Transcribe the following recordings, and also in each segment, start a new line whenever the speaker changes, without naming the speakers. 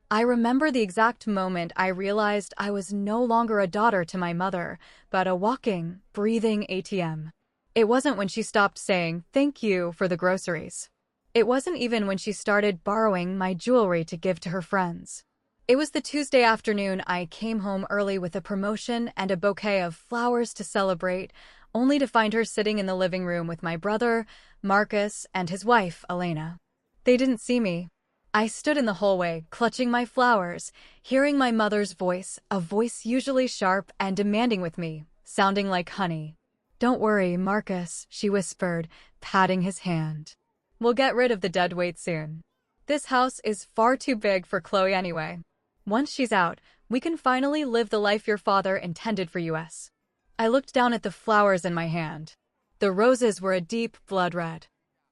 I remember the exact moment I realized I was no longer a daughter to my mother, but a walking, breathing ATM. It wasn't when she stopped saying, "Thank you" for the groceries. It wasn't even when she started borrowing my jewelry to give to her friends. It was the Tuesday afternoon I came home early with a promotion and a bouquet of flowers to celebrate, only to find her sitting in the living room with my brother, Marcus, and his wife, Elena. They didn't see me. I stood in the hallway, clutching my flowers, hearing my mother's voice, a voice usually sharp and demanding with me, sounding like honey. "Don't worry, Marcus," she whispered, patting his hand. "We'll get rid of the dead weight soon. This house is far too big for Chloe anyway. Once she's out, we can finally live the life your father intended for us." I looked down at the flowers in my hand. The roses were a deep blood red.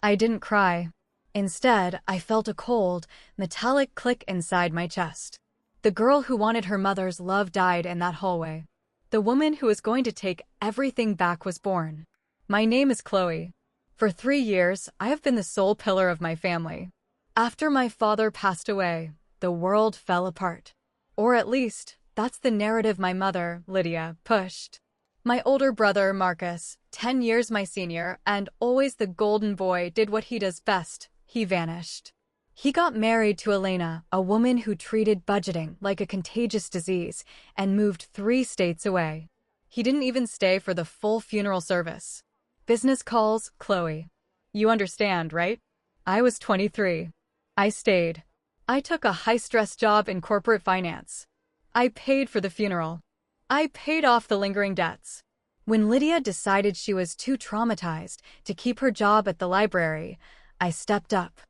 I didn't cry. Instead, I felt a cold, metallic click inside my chest. The girl who wanted her mother's love died in that hallway. The woman who was going to take everything back was born. My name is Chloe. For 3 years, I have been the sole pillar of my family. After my father passed away, the world fell apart. Or at least, that's the narrative my mother, Lydia, pushed. My older brother, Marcus, 10 years my senior, and always the golden boy, did what he does best. He vanished. He got married to Elena, a woman who treated budgeting like a contagious disease, and moved 3 states away. He didn't even stay for the full funeral service. Business calls, Chloe. You understand, right? I was 23. I stayed. I took a high-stress job in corporate finance. I paid for the funeral. I paid off the lingering debts. When Lydia decided she was too traumatized to keep her job at the library, I stepped up.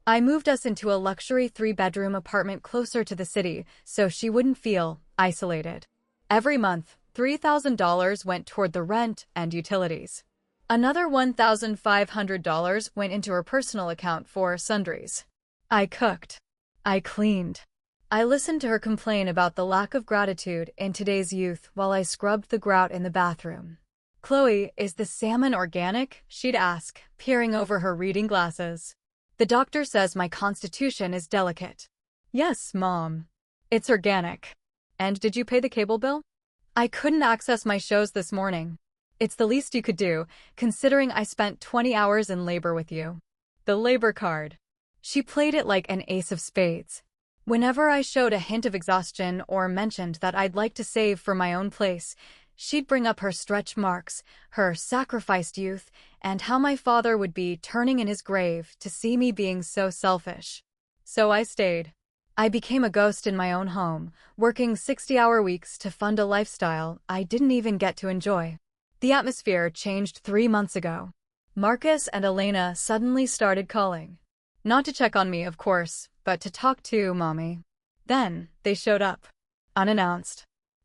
I moved us into a luxury 3-bedroom apartment closer to the city so she wouldn't feel isolated. Every month, $3,000 went toward the rent and utilities. Another $1,500 went into her personal account for sundries. I cooked. I cleaned. I listened to her complain about the lack of gratitude in today's youth while I scrubbed the grout in the bathroom. "Chloe, is the salmon organic?" she'd ask, peering over her reading glasses. "The doctor says my constitution is delicate." "Yes, Mom. It's organic." "And did you pay the cable bill?" "I couldn't access my shows this morning." "It's the least you could do, considering I spent 20 hours in labor with you." The labor card. She played it like an ace of spades. Whenever I showed a hint of exhaustion or mentioned that I'd like to save for my own place, she'd bring up her stretch marks, her sacrificed youth, and how my father would be turning in his grave to see me being so selfish. So I stayed. I became a ghost in my own home, working 60-hour weeks to fund a lifestyle I didn't even get to enjoy. The atmosphere changed 3 months ago. Marcus and Elena suddenly started calling. Not to check on me, of course, but to talk to Mommy. Then, they showed up. Unannounced.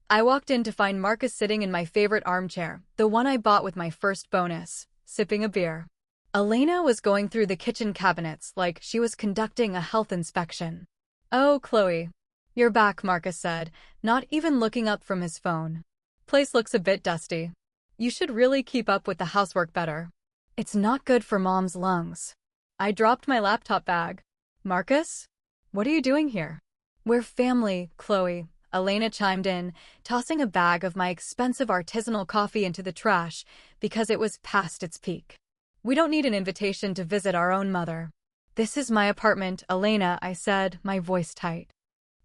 I walked in to find Marcus sitting in my favorite armchair, the one I bought with my first bonus, sipping a beer. Elena was going through the kitchen cabinets like she was conducting a health inspection. "Oh, Chloe. You're back," Marcus said, not even looking up from his phone. "Place looks a bit dusty. You should really keep up with the housework better. It's not good for Mom's lungs." I dropped my laptop bag. "Marcus? What are you doing here?" "We're family, Chloe," Elena chimed in, tossing a bag of my expensive artisanal coffee into the trash because it was past its peak. "We don't need an invitation to visit our own mother." "This is my apartment, Elena," I said, my voice tight.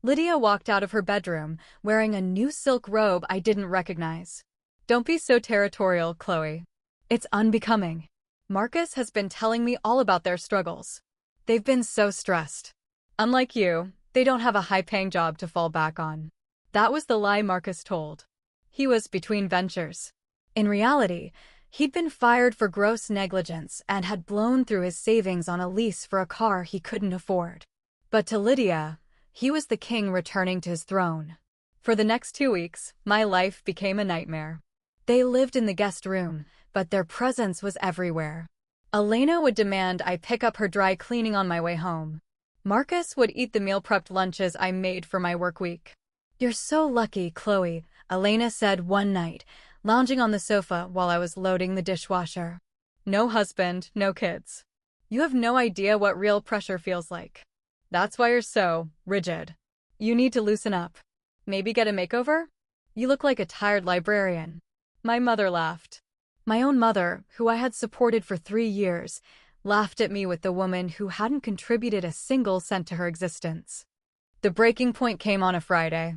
Lydia walked out of her bedroom, wearing a new silk robe I didn't recognize. "Don't be so territorial, Chloe. It's unbecoming." Marcus has been telling me all about their struggles. They've been so stressed. Unlike you, they don't have a high-paying job to fall back on. That was the lie Marcus told. He was between ventures. In reality, he'd been fired for gross negligence and had blown through his savings on a lease for a car he couldn't afford. But to Lydia, he was the king returning to his throne. For the next 2 weeks, my life became a nightmare. They lived in the guest room, but their presence was everywhere. Elena would demand I pick up her dry cleaning on my way home. Marcus would eat the meal-prepped lunches I made for my work week. "You're so lucky, Chloe," Elena said one night, lounging on the sofa while I was loading the dishwasher. "No husband, no kids. You have no idea what real pressure feels like. That's why you're so rigid." You need to loosen up. Maybe get a makeover? You look like a tired librarian. My mother laughed. My own mother, who I had supported for 3 years, laughed at me with the woman who hadn't contributed a single cent to her existence. The breaking point came on a Friday.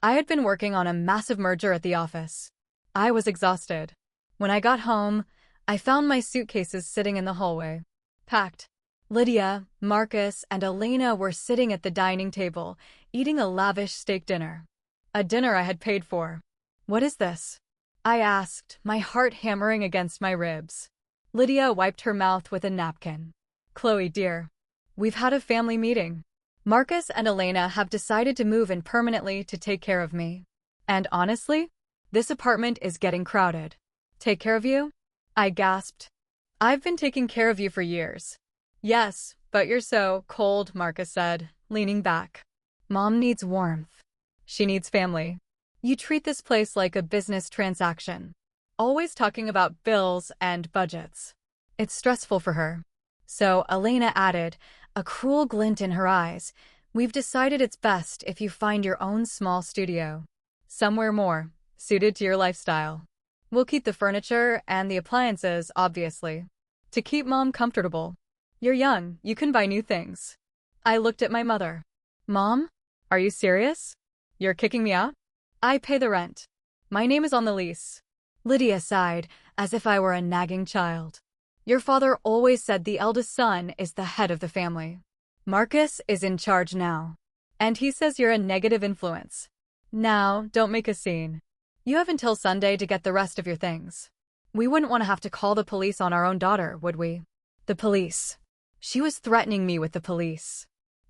I had been working on a massive merger at the office. I was exhausted. When I got home, I found my suitcases sitting in the hallway, packed. Lydia, Marcus, and Elena were sitting at the dining table, eating a lavish steak dinner. A dinner I had paid for. "What is this?" I asked, my heart hammering against my ribs. Lydia wiped her mouth with a napkin. "Chloe, dear, we've had a family meeting. Marcus and Elena have decided to move in permanently to take care of me. And honestly, this apartment is getting crowded." "Take care of you?" I gasped. "I've been taking care of you for years." "Yes, but you're so cold," Marcus said, leaning back. "Mom needs warmth. She needs family. You treat this place like a business transaction, always talking about bills and budgets. It's stressful for her." So Elena added, a cruel glint in her eyes, "We've decided it's best if you find your own small studio. Somewhere more suited to your lifestyle. We'll keep the furniture and the appliances, obviously, to keep Mom comfortable. You're young, you can buy new things." I looked at my mother. "Mom? Are you serious? You're kicking me out? I pay the rent. My name is on the lease." Lydia sighed, as if I were a nagging child. "Your father always said the eldest son is the head of the family. Marcus is in charge now. And he says you're a negative influence. Now, don't make a scene. You have until Sunday to get the rest of your things. We wouldn't want to have to call the police on our own daughter, would we?" The police. She was threatening me with the police.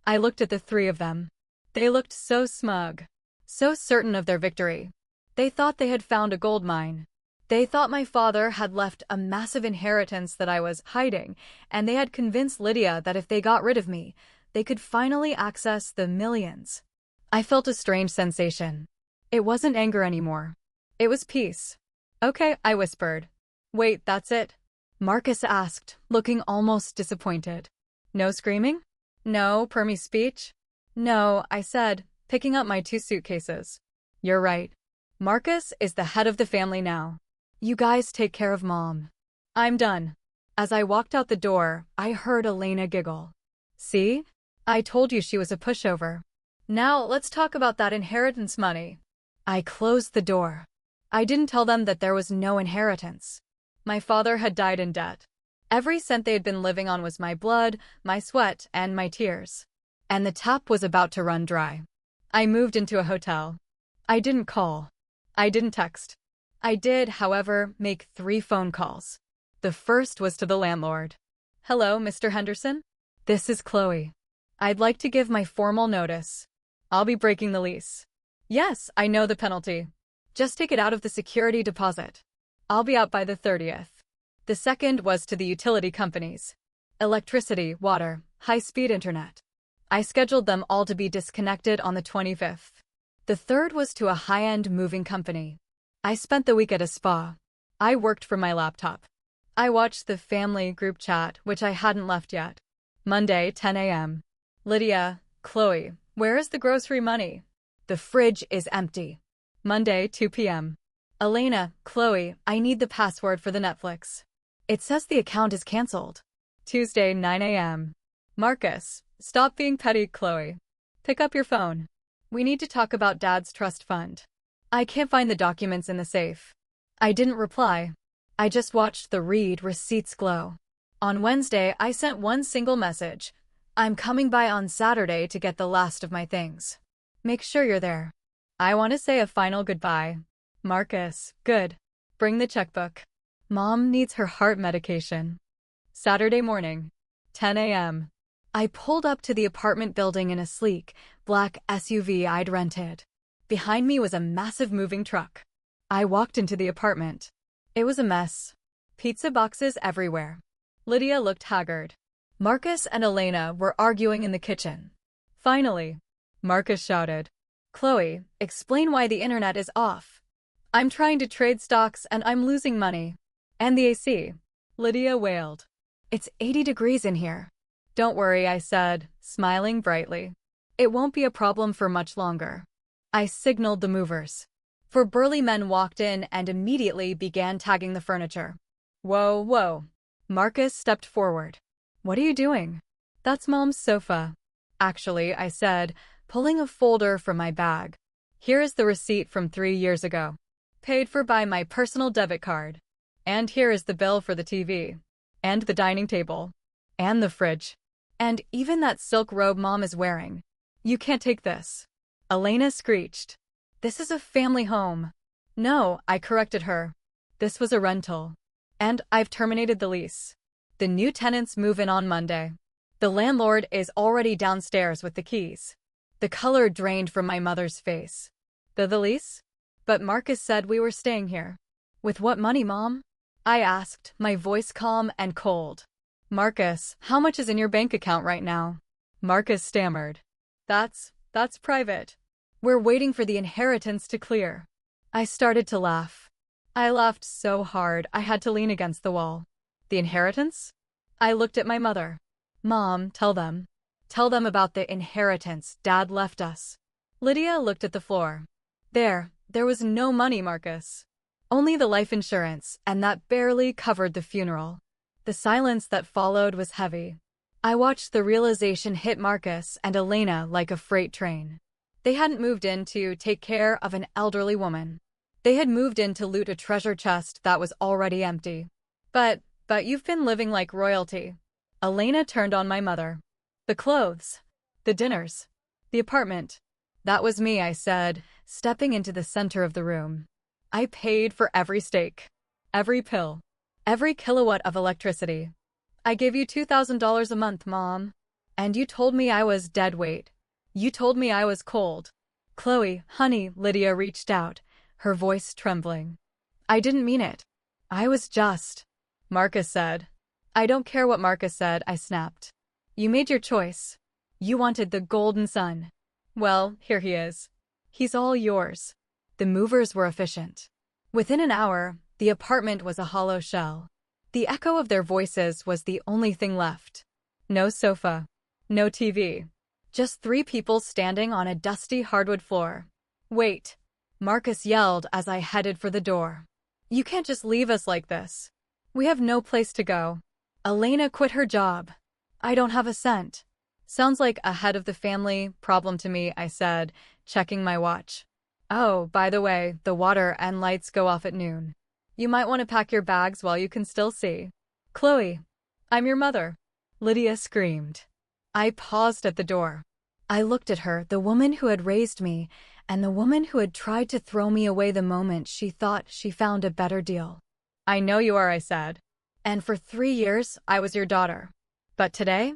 I looked at the three of them. They looked so smug, so certain of their victory. They thought they had found a gold mine. They thought my father had left a massive inheritance that I was hiding, and they had convinced Lydia that if they got rid of me, they could finally access the millions. I felt a strange sensation. It wasn't anger anymore. It was peace. "Okay," I whispered. "Wait, that's it?" Marcus asked, looking almost disappointed. "No screaming? No permy speech?" "No," I said, picking up my 2 suitcases. "You're right. Marcus is the head of the family now. You guys take care of Mom. I'm done." As I walked out the door, I heard Elena giggle. "See? I told you she was a pushover. Now let's talk about that inheritance money." I closed the door. I didn't tell them that there was no inheritance. My father had died in debt. Every cent they had been living on was my blood, my sweat, and my tears. And the tap was about to run dry. I moved into a hotel. I didn't call. I didn't text. I did, however, make 3 phone calls. The first was to the landlord. "Hello, Mr. Henderson? This is Chloe. I'd like to give my formal notice. I'll be breaking the lease." "Yes, I know the penalty. Just take it out of the security deposit. I'll be out by the 30th. The second was to the utility companies. Electricity, water, high-speed internet. I scheduled them all to be disconnected on the 25th. The third was to a high-end moving company. I spent the week at a spa. I worked from my laptop. I watched the family group chat, which I hadn't left yet. Monday, 10 a.m. "Lydia, Chloe, where is the grocery money? The fridge is empty." Monday, 2 p.m. "Elena, Chloe, I need the password for the Netflix. It says the account is canceled." Tuesday, 9 a.m. "Marcus, stop being petty, Chloe. Pick up your phone. We need to talk about Dad's trust fund. I can't find the documents in the safe." I didn't reply. I just watched the read receipts glow. On Wednesday, I sent one single message. "I'm coming by on Saturday to get the last of my things. Make sure you're there. I want to say a final goodbye. Marcus, good. Bring the checkbook. Mom needs her heart medication." Saturday morning, 10 a.m. I pulled up to the apartment building in a sleek, black SUV I'd rented. Behind me was a massive moving truck. I walked into the apartment. It was a mess. Pizza boxes everywhere. Lydia looked haggard. Marcus and Elena were arguing in the kitchen. Finally, Marcus shouted, "Chloe, explain why the internet is off. I'm trying to trade stocks and I'm losing money. And the AC." Lydia wailed. "It's 80 degrees in here." "Don't worry," I said, smiling brightly. It won't be a problem for much longer. I signaled the movers. Four burly men walked in and immediately began tagging the furniture. Whoa, whoa. Marcus stepped forward. What are you doing? That's Mom's sofa. Actually, I said, pulling a folder from my bag. Here is the receipt from 3 years ago. Paid for by my personal debit card. And here is the bill for the TV. And the dining table. And the fridge. And even that silk robe Mom is wearing. You can't take this. Elena screeched. This is a family home. No, I corrected her. This was a rental. And I've terminated the lease. The new tenants move in on Monday. The landlord is already downstairs with the keys. The color drained from my mother's face. The lease? But Marcus said we were staying here. With what money, Mom? I asked, my voice calm and cold. Marcus, how much is in your bank account right now? Marcus stammered. That's private. We're waiting for the inheritance to clear. I started to laugh. I laughed so hard I had to lean against the wall. The inheritance? I looked at my mother. Mom, tell them. Tell them about the inheritance Dad left us. Lydia looked at the floor. There was no money, Marcus. Only the life insurance, and that barely covered the funeral. The silence that followed was heavy. I watched the realization hit Marcus and Elena like a freight train. They hadn't moved in to take care of an elderly woman. They had moved in to loot a treasure chest that was already empty. But you've been living like royalty. Elena turned on my mother. The clothes. The dinners. The apartment. That was me, I said, stepping into the center of the room. I paid for every steak. Every pill. Every kilowatt of electricity. I gave you $2,000 a month, Mom. And you told me I was dead weight. You told me I was cold. Chloe, honey, Lydia reached out, her voice trembling. I didn't mean it. I was just. Marcus said. I don't care what Marcus said, I snapped. You made your choice. You wanted the golden son. Well, here he is. He's all yours. The movers were efficient. Within an hour, the apartment was a hollow shell. The echo of their voices was the only thing left. No sofa. No TV. Just 3 people standing on a dusty hardwood floor. Wait. Marcus yelled as I headed for the door. You can't just leave us like this. We have no place to go. Elena quit her job. I don't have a cent. Sounds like a head of the family problem to me, I said, checking my watch. Oh, by the way, the water and lights go off at noon. You might want to pack your bags while you can still see. Chloe, I'm your mother. Lydia screamed. I paused at the door. I looked at her, the woman who had raised me, and the woman who had tried to throw me away the moment she thought she found a better deal. I know you are, I said. And for 3 years, I was your daughter. But today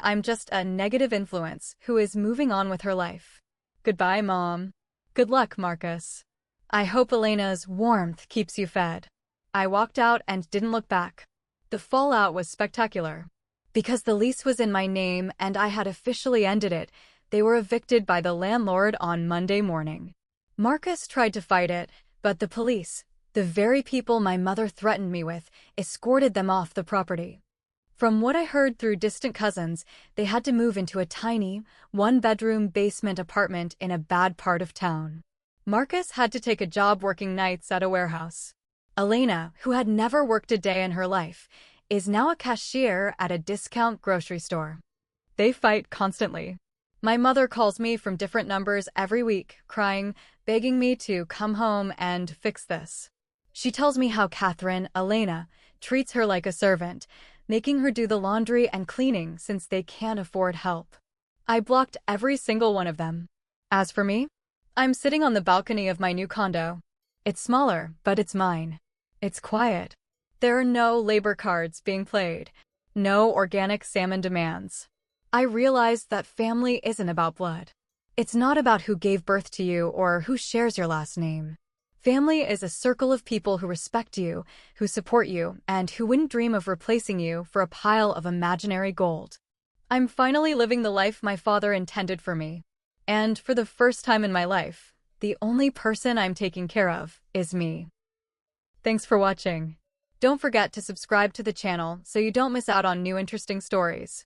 I'm just a negative influence who is moving on with her life. Goodbye, Mom. Good luck, Marcus. I hope Elena's warmth keeps you fed. I walked out and didn't look back. The fallout was spectacular. Because the lease was in my name and I had officially ended it, they were evicted by the landlord on Monday morning. Marcus tried to fight it, but the police, the very people my mother threatened me with, escorted them off the property. From what I heard through distant cousins, they had to move into a tiny, 1-bedroom basement apartment in a bad part of town. Marcus had to take a job working nights at a warehouse. Elena, who had never worked a day in her life, is now a cashier at a discount grocery store. They fight constantly. My mother calls me from different numbers every week, crying, begging me to come home and fix this. She tells me how Catherine, Elena, treats her like a servant, making her do the laundry and cleaning since they can't afford help. I blocked every single one of them. As for me, I'm sitting on the balcony of my new condo. It's smaller, but it's mine. It's quiet. There are no labor cards being played. No organic salmon demands. I realized that family isn't about blood. It's not about who gave birth to you or who shares your last name. Family is a circle of people who respect you, who support you, and who wouldn't dream of replacing you for a pile of imaginary gold. I'm finally living the life my father intended for me. And for the first time in my life, the only person I'm taking care of is me. Thanks for watching. Don't forget to subscribe to the channel so you don't miss out on new interesting stories.